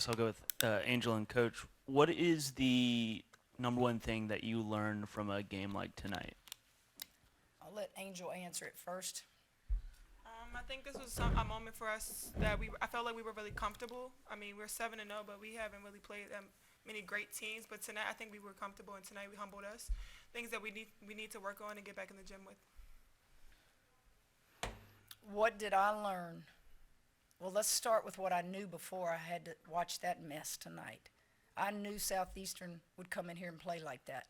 So I'll go with Angel and Coach. What is the number one thing that you learned from a game like tonight? I'll let Angel answer it first. I think this was a moment for us that I felt like we were really comfortable. I mean, we're 7-0, but we haven't really played many great teams. But tonight, I think we were comfortable, and tonight we humbled us. Things that we need to work on and get back in the gym with. What did I learn? Well, let's start with what I knew before I had to watch that mess tonight. I knew Southeastern would come in here and play like that.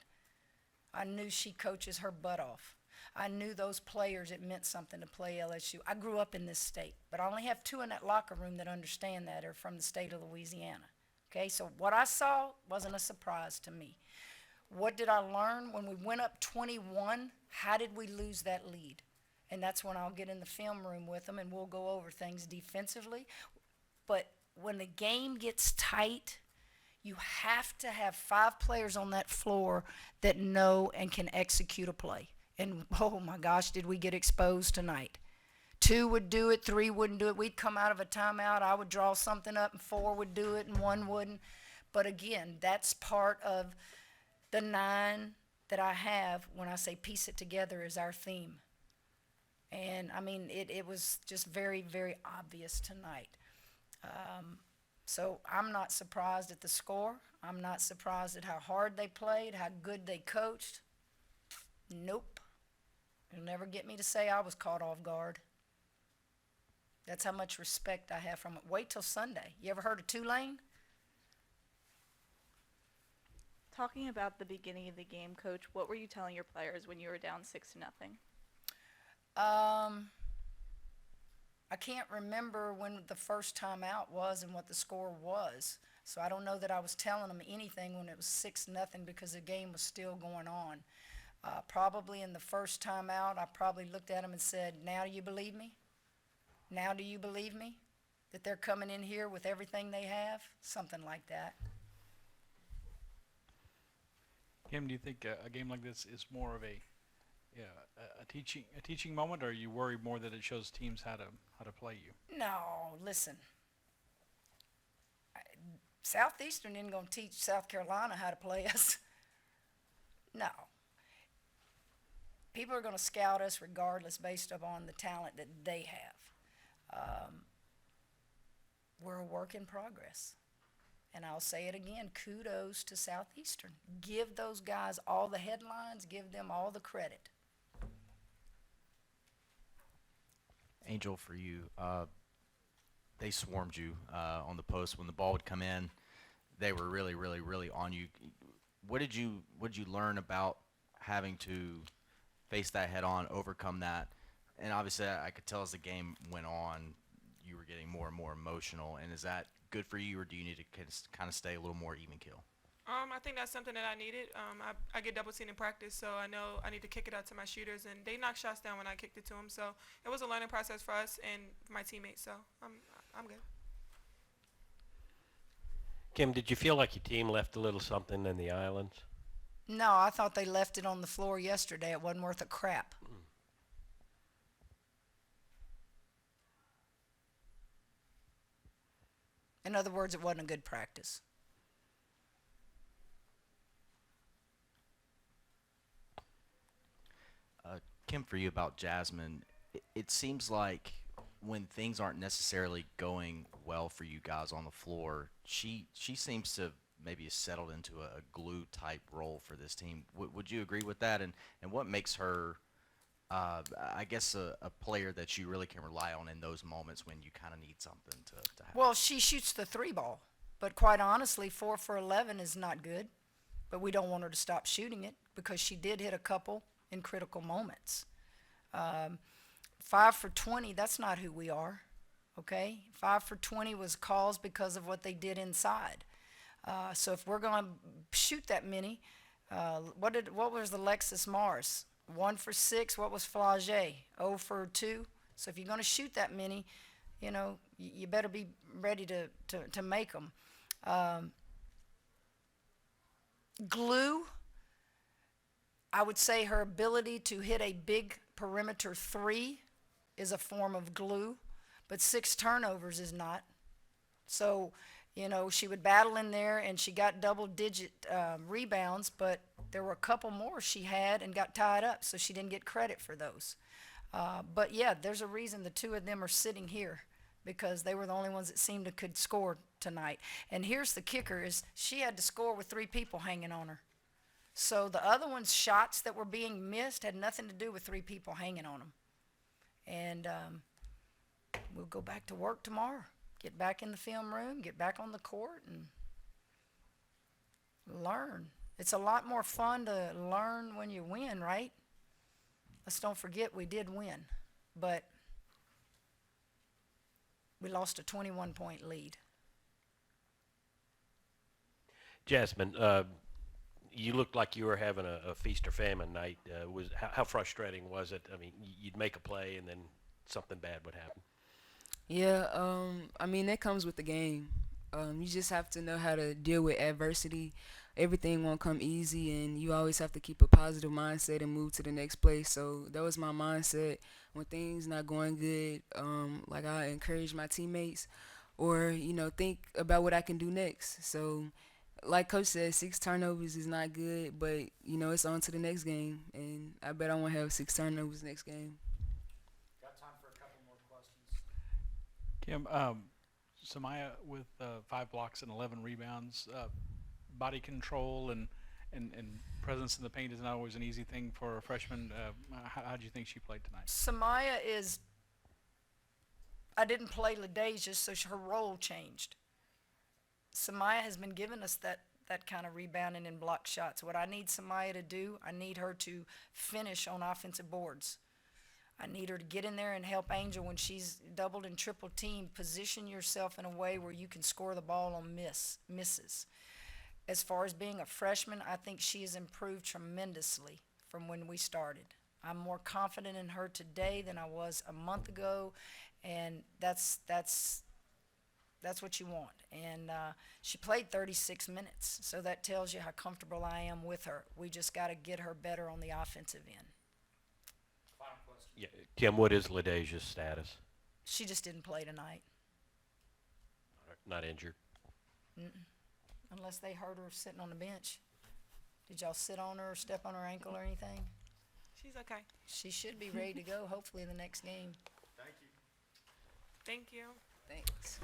I knew she coaches her butt off. I knew those players, it meant something to play LSU. I grew up in this state, but I only have two in that locker room that understand that are from the state of Louisiana. Okay, so what I saw wasn't a surprise to me. What did I learn? When we went up 21, how did we lose that lead? And that's when I'll get in the film room with them and we'll go over things defensively. But when the game gets tight, you have to have 5 players on that floor that know and can execute a play. And oh my gosh, did we get exposed tonight. 2 would do it, 3 wouldn't do it. We'd come out of a timeout, I would draw something up, and 4 would do it, and 1 wouldn't. But again, that's part of the 9 that I have when I say piece it together is our theme. And I mean, it was just very, very obvious tonight. So I'm not surprised at the score. I'm not surprised at how hard they played, how good they coached. Nope. You'll never get me to say I was caught off guard. That's how much respect I have from it. Wait till Sunday. You ever heard of Tulane? Talking about the beginning of the game, Coach, what were you telling your players when you were down 6-0? I can't remember when the first time out was and what the score was. So I don't know that I was telling them anything when it was 6-0 because the game was still going on. Probably in the first time out, I probably looked at them and said, now do you believe me? Now do you believe me? That they're coming in here with everything they have? Something like that. Kim, do you think a game like this is more of a teaching moment, or are you worried more that it shows teams how to play you? No, listen. Southeastern isn't going to teach South Carolina how to play us. No. People are going to scout us regardless based upon the talent that they have. We're a work in progress. And I'll say it again, kudos to Southeastern. Give those guys all the headlines, give them all the credit. Angel, for you, they swarmed you on the post when the ball would come in. They were really, really, really on you. What did you learn about having to face that head on, overcome that? And obviously, I could tell as the game went on, you were getting more and more emotional. And is that good for you, or do you need to kind of stay a little more even keel? I think that's something that I needed. I get double teamed in practice, so I know I need to kick it out to my shooters, and they knocked shots down when I kicked it to them. So it was a learning process for us and for my teammates. So I'm good. Kim, did you feel like your team left a little something in the islands? No, I thought they left it on the floor yesterday. It wasn't worth a crap. In other words, it wasn't a good practice. Kim, for you about Jasmine, it seems like when things aren't necessarily going well for you guys on the floor, she seems to maybe have settled into a glue type role for this team. Would you agree with that? And what makes her, I guess, a player that you really can rely on in those moments when you kind of need something to happen? Well, she shoots the 3 ball. But quite honestly, 4 for 11 is not good. But we don't want her to stop shooting it because she did hit a couple in critical moments. 5 for 20, that's not who we are, okay? 5 for 20 was caused because of what they did inside. So if we're going to shoot that many, what was the Lexus Mars? 1 for 6, what was Flage? 0 for 2. So if you're going to shoot that many, you know, you better be ready to make them. Glue, I would say her ability to hit a big perimeter 3 is a form of glue, but 6 turnovers is not. So You know, she would battle in there, and she got double-digit rebounds, but there were a couple more she had and got tied up, so she didn't get credit for those. But, yeah, there's a reason the two of them are sitting here, because they were the only ones that seemed to could score tonight. And here's the kicker is she had to score with 3 people hanging on her. So the other one's shots that were being missed had nothing to do with 3 people hanging on them. And we'll go back to work tomorrow. Get back in the film room, get back on the court, and learn. It's a lot more fun to learn when you win, right? Let's don't forget we did win, but we lost a 21-point lead. Jasmine, you looked like you were having a feast or famine night. How frustrating was it? I mean, you'd make a play and then something bad would happen. Yeah, I mean, that comes with the game. You just have to know how to deal with adversity. Everything won't come easy, and you always have to keep a positive mindset and move to the next place. So that was my mindset when things not going good. Like I encourage my teammates, or think about what I can do next. So, like Coach said, 6 turnovers is not good, but it's on to the next game, and I bet I won't have 6 turnovers next game. Kim, Samaya with 5 blocks and 11 rebounds. Body control and presence in the paint is not always an easy thing for a freshman. How do you think she played tonight? Samaya I didn't play LaDeja, so her role changed. Samaya has been giving us that kind of rebounding and block shots. What I need Samaya to do, I need her to finish on offensive boards. I need her to get in there and help Angel when she's doubled and triple teamed. Position yourself in a way where you can score the ball on misses. As far as being a freshman, I think she has improved tremendously from when we started. I'm more confident in her today than I was a month ago, and that's what you want. And she played 36 minutes, so that tells you how comfortable I am with her. We just got to get her better on the offensive end. Yeah, Kim, what is LaDeja's status? She just didn't play tonight. Not injured. Unless they hurt her sitting on the bench. Did y'all sit on her or step on her ankle or anything? She's okay. She should be ready to go, hopefully, in the next game. Thank you. Thanks.